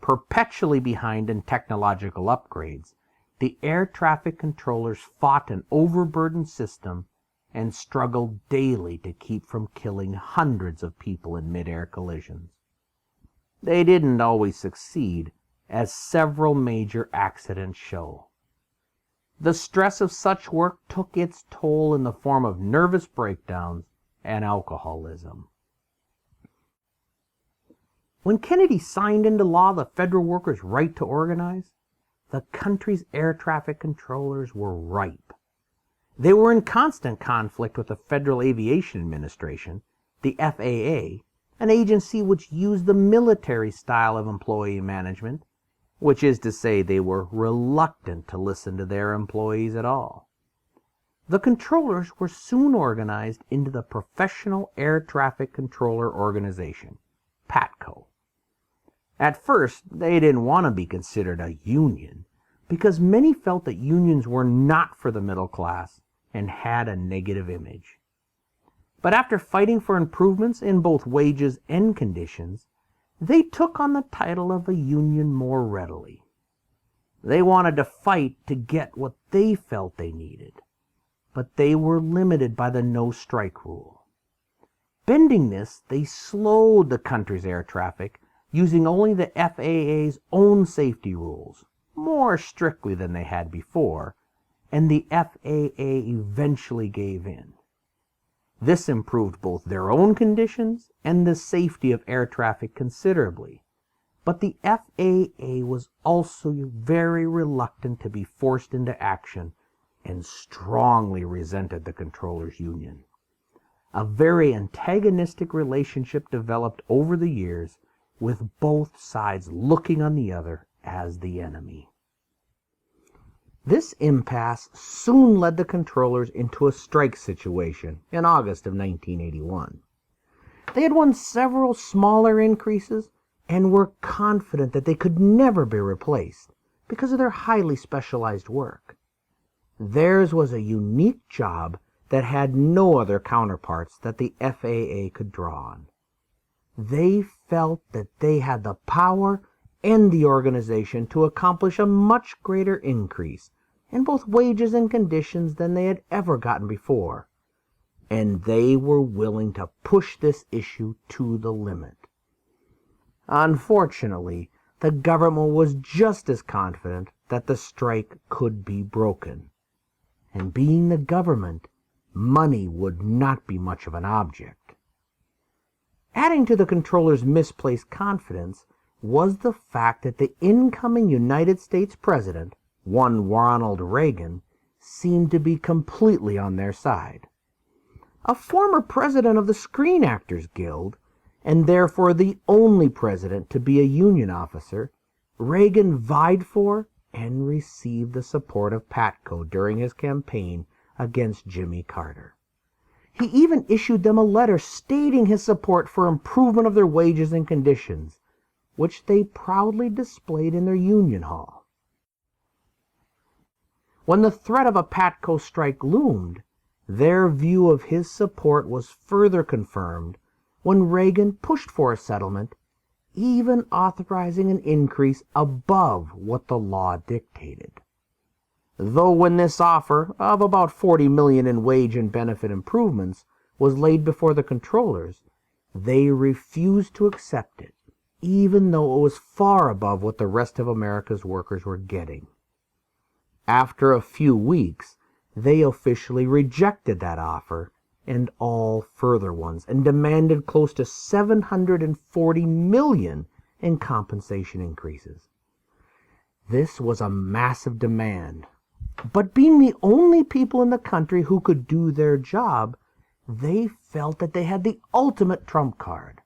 Perpetually behind in technological upgrades, the air traffic controllers fought an overburdened system and struggled daily to keep from killing hundreds of people in mid-air collisions. They didn't always succeed, as several major accidents show. The stress of such work took its toll in the form of nervous breakdowns and alcoholism. When Kennedy signed into law the federal workers' right to organize, the country's air traffic controllers were ripe. They were in constant conflict with the Federal Aviation Administration, the FAA, an agency which used the military style of employee management, which is to say they were reluctant to listen to their employees at all. The controllers were soon organized into the Professional Air Traffic Controller Organization, PATCO. At first, they didn't want to be considered a union, because many felt that unions were not for the middle class and had a negative image. But after fighting for improvements in both wages and conditions, they took on the title of a union more readily. They wanted to fight to get what they felt they needed, but they were limited by the no-strike rule. Bending this, they slowed the country's air traffic, using only the FAA's own safety rules, more strictly than they had before, and the FAA eventually gave in. This improved both their own conditions and the safety of air traffic considerably, But the FAA was also very reluctant to be forced into action and strongly resented the controllers' union. A very antagonistic relationship developed over the years, with both sides looking on the other as the enemy. This impasse soon led the controllers into a strike situation in August of 1981. They had won several smaller increases and were confident that they could never be replaced because of their highly specialized work. Theirs was a unique job that had no other counterparts that the FAA could draw on. They felt that they had the power and the organization to accomplish a much greater increase in both wages and conditions than they had ever gotten before, and they were willing to push this issue to the limit. Unfortunately, the government was just as confident that the strike could be broken. And being the government, money would not be much of an object. Adding to the controllers' misplaced confidence was the fact that the incoming United States president, one Ronald Reagan, seemed to be completely on their side. A former president of the Screen Actors Guild, and therefore the only president to be a union officer, Reagan vied for and received the support of PATCO during his campaign against Jimmy Carter. He even issued them a letter stating his support for improvement of their wages and conditions, which they proudly displayed in their union hall. When the threat of a PATCO strike loomed, their view of his support was further confirmed when Reagan pushed for a settlement, even authorizing an increase above what the law dictated. Though when this offer of about $40 million in wage and benefit improvements was laid before the controllers, they refused to accept it, even though it was far above what the rest of America's workers were getting. After a few weeks, they officially rejected that offer and all further ones, and demanded close to $740 million in compensation increases. This was a massive demand, but being the only people in the country who could do their job, they felt that they had the ultimate trump card,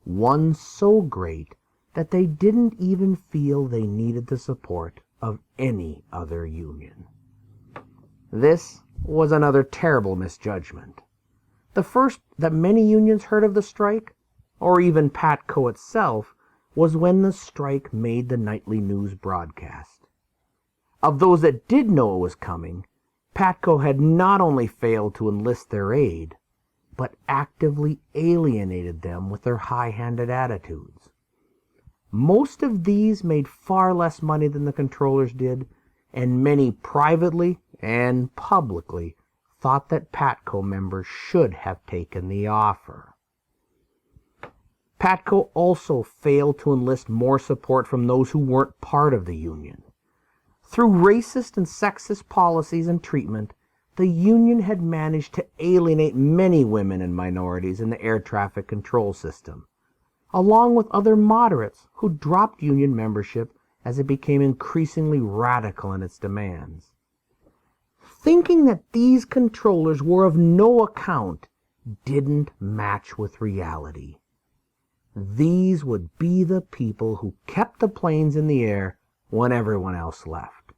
one so great that they didn't even feel they needed the support of any other union. This was another terrible misjudgment. The first that many unions heard of the strike, or even PATCO itself, was when the strike made the nightly news broadcast. Of those that did know it was coming, PATCO had not only failed to enlist their aid, but actively alienated them with their high-handed attitudes. Most of these made far less money than the controllers did, and many privately and publicly thought that PATCO members should have taken the offer. PATCO also failed to enlist more support from those who weren't part of the union. Through racist and sexist policies and treatment, the union had managed to alienate many women and minorities in the air traffic control system, along with other moderates who dropped union membership as it became increasingly radical in its demands. Thinking that these controllers were of no account didn't match with reality. These would be the people who kept the planes in the air when everyone else left.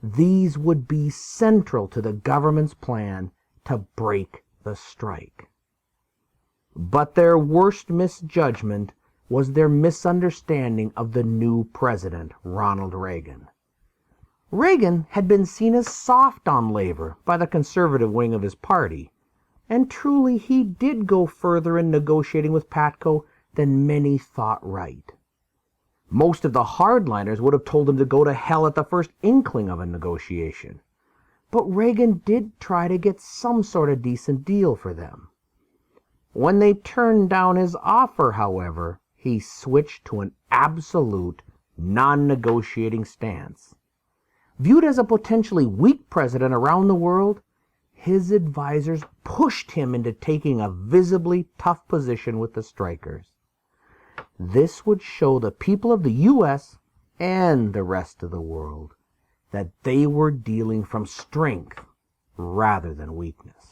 These would be central to the government's plan to break the strike. But their worst misjudgment was their misunderstanding of the new president, Ronald Reagan. Reagan had been seen as soft on labor by the conservative wing of his party, and truly he did go further in negotiating with PATCO than many thought right. Most of the hardliners would have told him to go to hell at the first inkling of a negotiation, but Reagan did try to get some sort of decent deal for them. When they turned down his offer, however, he switched to an absolute, non-negotiating stance. Viewed as a potentially weak president around the world, his advisors pushed him into taking a visibly tough position with the strikers. This would show the people of the U.S. and the rest of the world that they were dealing from strength rather than weakness.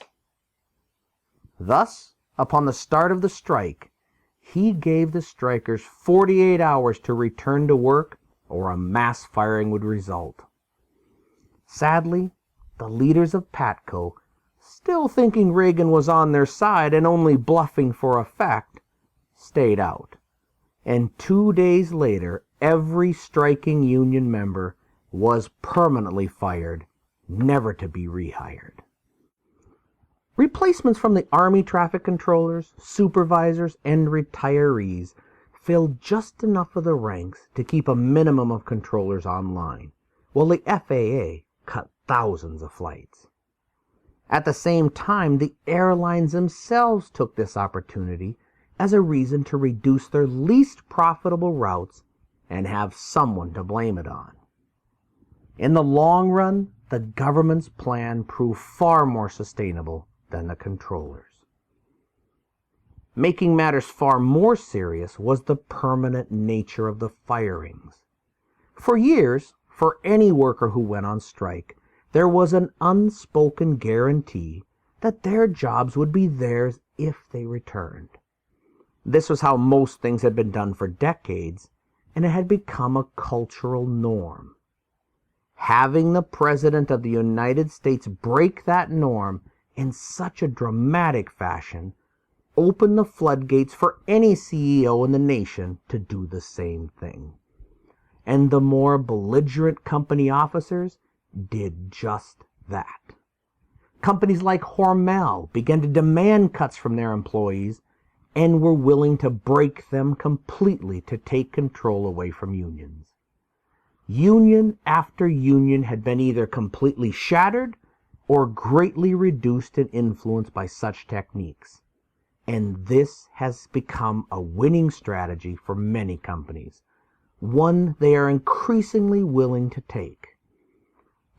Thus, upon the start of the strike, he gave the strikers 48 hours to return to work or a mass firing would result. Sadly, the leaders of PATCO, still thinking Reagan was on their side and only bluffing for effect, stayed out. And 2 days later, every striking union member was permanently fired, never to be rehired. Replacements from the Army traffic controllers, supervisors, and retirees filled just enough of the ranks to keep a minimum of controllers online, while the FAA cut thousands of flights. At the same time, the airlines themselves took this opportunity as a reason to reduce their least profitable routes and have someone to blame it on. In the long run, the government's plan proved far more sustainable than the controllers. Making matters far more serious was the permanent nature of the firings. For years, for any worker who went on strike, there was an unspoken guarantee that their jobs would be theirs if they returned. This was how most things had been done for decades, and it had become a cultural norm. Having the President of the United States break that norm in such a dramatic fashion opened the floodgates for any CEO in the nation to do the same thing. And the more belligerent company officers did just that. Companies like Hormel began to demand cuts from their employees and were willing to break them completely to take control away from unions. Union after union had been either completely shattered or greatly reduced in influence by such techniques. And this has become a winning strategy for many companies, one they are increasingly willing to take.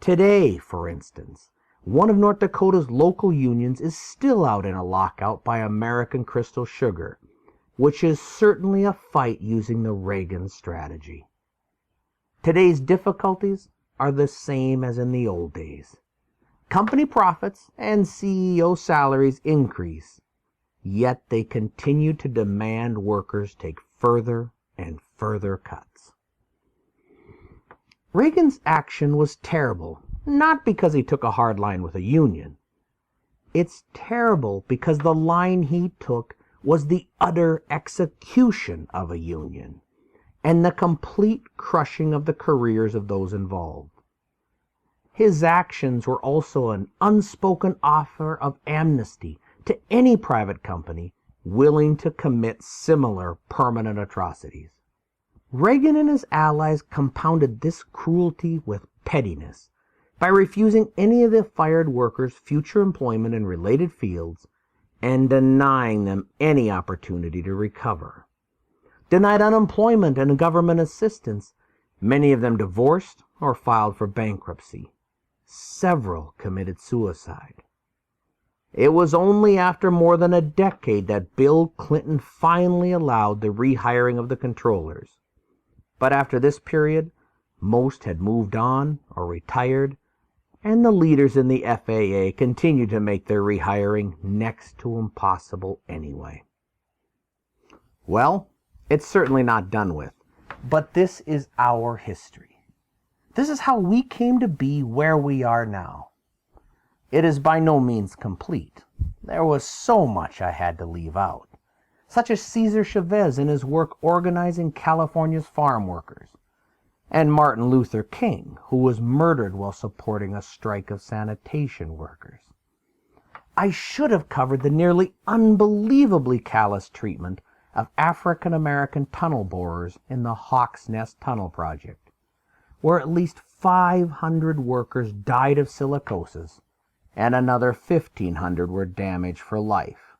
Today, for instance, one of North Dakota's local unions is still out in a lockout by American Crystal Sugar, which is certainly a fight using the Reagan strategy. Today's difficulties are the same as in the old days. Company profits and CEO salaries increase, yet they continue to demand workers take further and further cuts. Reagan's action was terrible, not because he took a hard line with a union. It's terrible because the line he took was the utter execution of a union and the complete crushing of the careers of those involved. His actions were also an unspoken offer of amnesty to any private company willing to commit similar permanent atrocities. Reagan and his allies compounded this cruelty with pettiness by refusing any of the fired workers future employment in related fields and denying them any opportunity to recover. Denied unemployment and government assistance, many of them divorced or filed for bankruptcy. Several committed suicide. It was only after more than a decade that Bill Clinton finally allowed the rehiring of the controllers. But after this period, most had moved on or retired, and the leaders in the FAA continued to make their rehiring next to impossible anyway. Well, it's certainly not done with, but this is our history. This is how we came to be where we are now. It is by no means complete. There was so much I had to leave out, such as Cesar Chavez and his work organizing California's farm workers, and Martin Luther King, who was murdered while supporting a strike of sanitation workers. I should have covered the nearly unbelievably callous treatment of African American tunnel borers in the Hawks Nest Tunnel Project, where at least 500 workers died of silicosis and another 1,500 were damaged for life,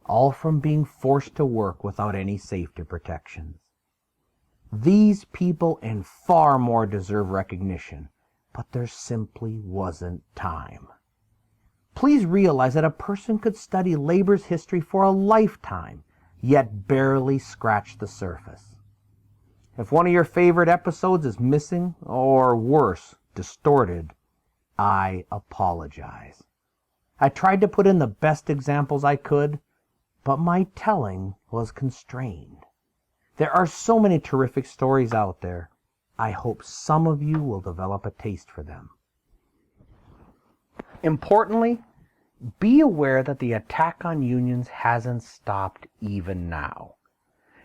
all from being forced to work without any safety protections. These people and far more deserve recognition, but there simply wasn't time. Please realize that a person could study labor's history for a lifetime, yet barely scratch the surface. If one of your favorite episodes is missing, or worse, distorted, I apologize. I tried to put in the best examples I could, but my telling was constrained. There are so many terrific stories out there. I hope some of you will develop a taste for them. Importantly, be aware that the attack on unions hasn't stopped even now.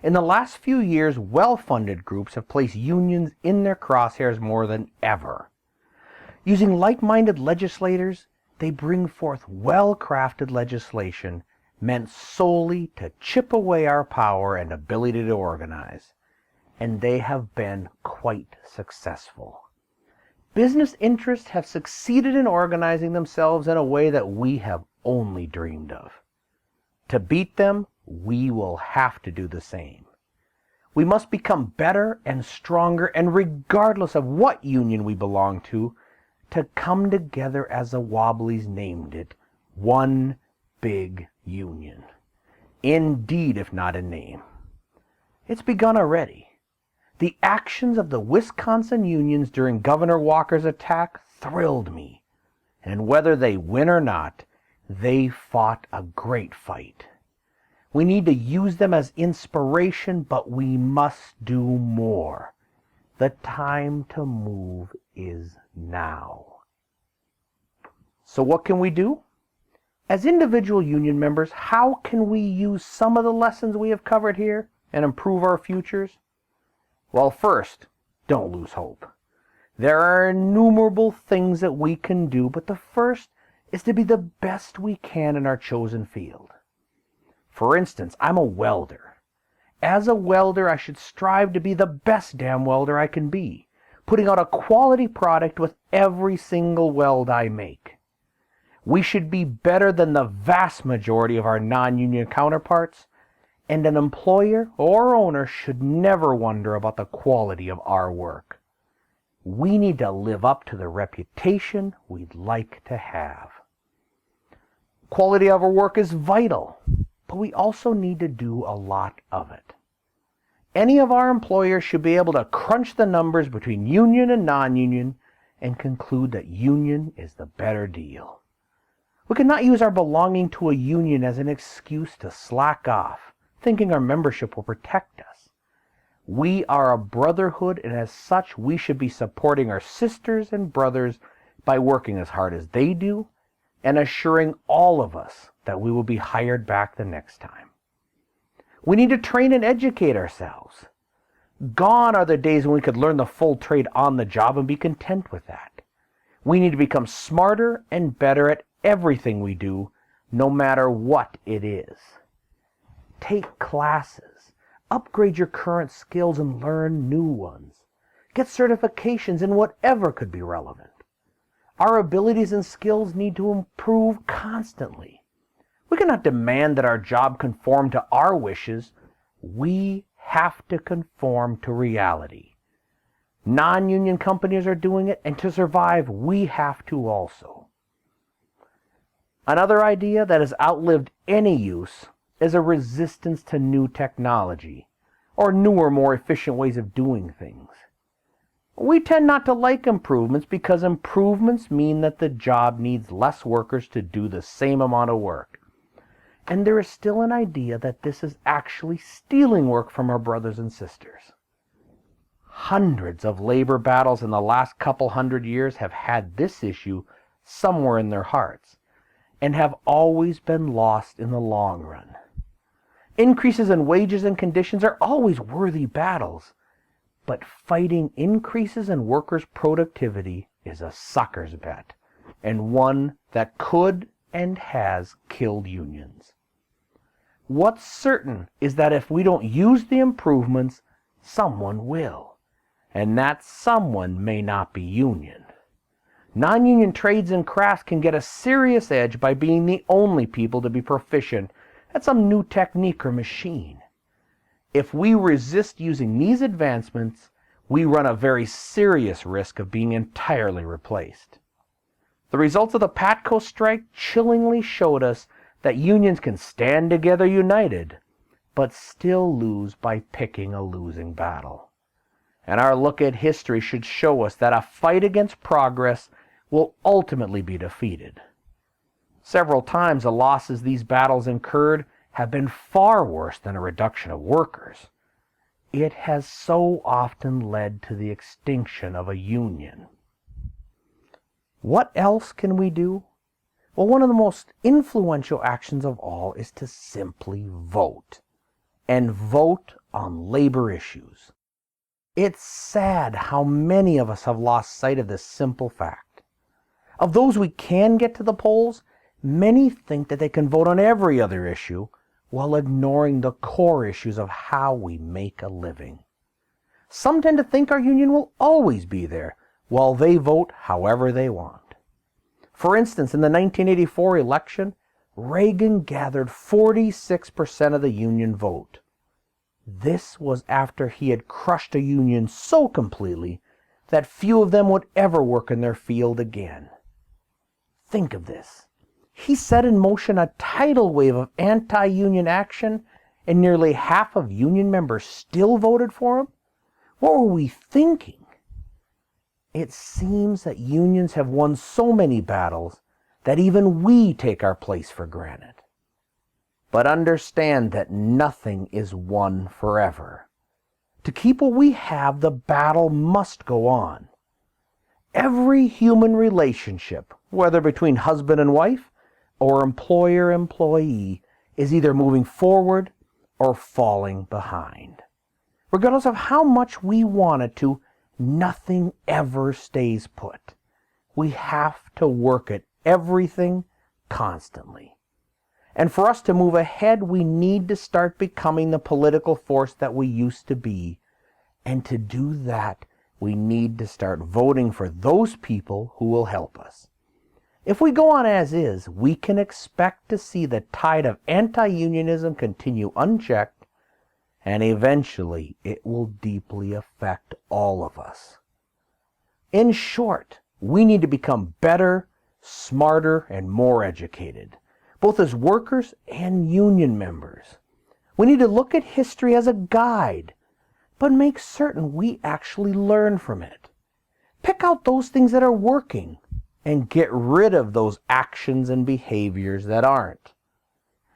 In the last few years, well-funded groups have placed unions in their crosshairs more than ever. Using like-minded legislators, they bring forth well-crafted legislation meant solely to chip away our power and ability to organize. And they have been quite successful. Business interests have succeeded in organizing themselves in a way that we have only dreamed of. To beat them, we will have to do the same. We must become better and stronger, and regardless of what union we belong to come together as the Wobblies named it, one big union. Indeed, if not in name. It's begun already. The actions of the Wisconsin unions during Governor Walker's attack thrilled me. And whether they win or not, they fought a great fight. We need to use them as inspiration, but we must do more. The time to move is now. So what can we do? As individual union members, how can we use some of the lessons we have covered here and improve our futures? Well, first, don't lose hope. There are innumerable things that we can do, but the first is to be the best we can in our chosen field. For instance, I'm a welder. As a welder, I should strive to be the best damn welder I can be, putting out a quality product with every single weld I make. We should be better than the vast majority of our non-union counterparts, and an employer or owner should never wonder about the quality of our work. We need to live up to the reputation we'd like to have. Quality of our work is vital, but we also need to do a lot of it. Any of our employers should be able to crunch the numbers between union and non-union and conclude that union is the better deal. We cannot use our belonging to a union as an excuse to slack off, thinking our membership will protect us. We are a brotherhood, and as such, we should be supporting our sisters and brothers by working as hard as they do and assuring all of us that we will be hired back the next time. We need to train and educate ourselves. Gone are the days when we could learn the full trade on the job and be content with that. We need to become smarter and better at everything we do, no matter what it is. Take classes, upgrade your current skills, and learn new ones. Get certifications in whatever could be relevant. Our abilities and skills need to improve constantly. We cannot demand that our job conform to our wishes. We have to conform to reality. Non-union companies are doing it, and to survive, we have to also. Another idea that has outlived any use is a resistance to new technology, or newer, more efficient ways of doing things. We tend not to like improvements because improvements mean that the job needs less workers to do the same amount of work. And there is still an idea that this is actually stealing work from our brothers and sisters. Hundreds of labor battles in the last couple hundred years have had this issue somewhere in their hearts, and have always been lost in the long run. Increases in wages and conditions are always worthy battles, but fighting increases in workers' productivity is a sucker's bet, and one that could and has killed unions. What's certain is that if we don't use the improvements, someone will, and that someone may not be union. Non-union trades and crafts can get a serious edge by being the only people to be proficient at some new technique or machine. If we resist using these advancements, we run a very serious risk of being entirely replaced. The results of the Patco strike chillingly showed us that unions can stand together united, but still lose by picking a losing battle. And our look at history should show us that a fight against progress will ultimately be defeated. Several times the losses these battles incurred have been far worse than a reduction of workers. It has so often led to the extinction of a union. What else can we do? Well, one of the most influential actions of all is to simply vote. And vote on labor issues. It's sad how many of us have lost sight of this simple fact. Of those we can get to the polls, many think that they can vote on every other issue while ignoring the core issues of how we make a living. Some tend to think our union will always be there, while they vote however they want. For instance, in the 1984 election, Reagan gathered 46% of the union vote. This was after he had crushed a union so completely that few of them would ever work in their field again. Think of this. He set in motion a tidal wave of anti-union action, and nearly half of union members still voted for him? What were we thinking? It seems that unions have won so many battles that even we take our place for granted. But understand that nothing is won forever. To keep what we have, the battle must go on. Every human relationship, whether between husband and wife or employer-employee, is either moving forward or falling behind. Regardless of how much we want it to, nothing ever stays put. We have to work at everything constantly. And for us to move ahead, we need to start becoming the political force that we used to be. And to do that, we need to start voting for those people who will help us. If we go on as is, we can expect to see the tide of anti-unionism continue unchecked, and eventually it will deeply affect all of us. In short, we need to become better, smarter, and more educated, both as workers and union members. We need to look at history as a guide, but make certain we actually learn from it. Pick out those things that are working and get rid of those actions and behaviors that aren't.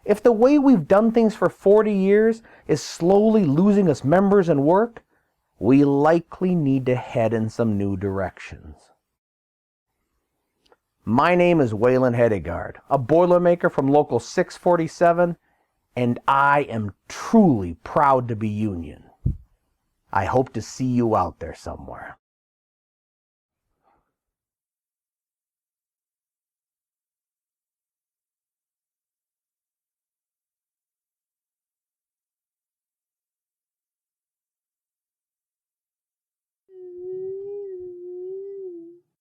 If the way we've done things for 40 years is slowly losing us members and work, we likely need to head in some new directions. My name is Waylon Hedegaard, a Boilermaker from Local 647, and I am truly proud to be union. I hope to see you out there somewhere.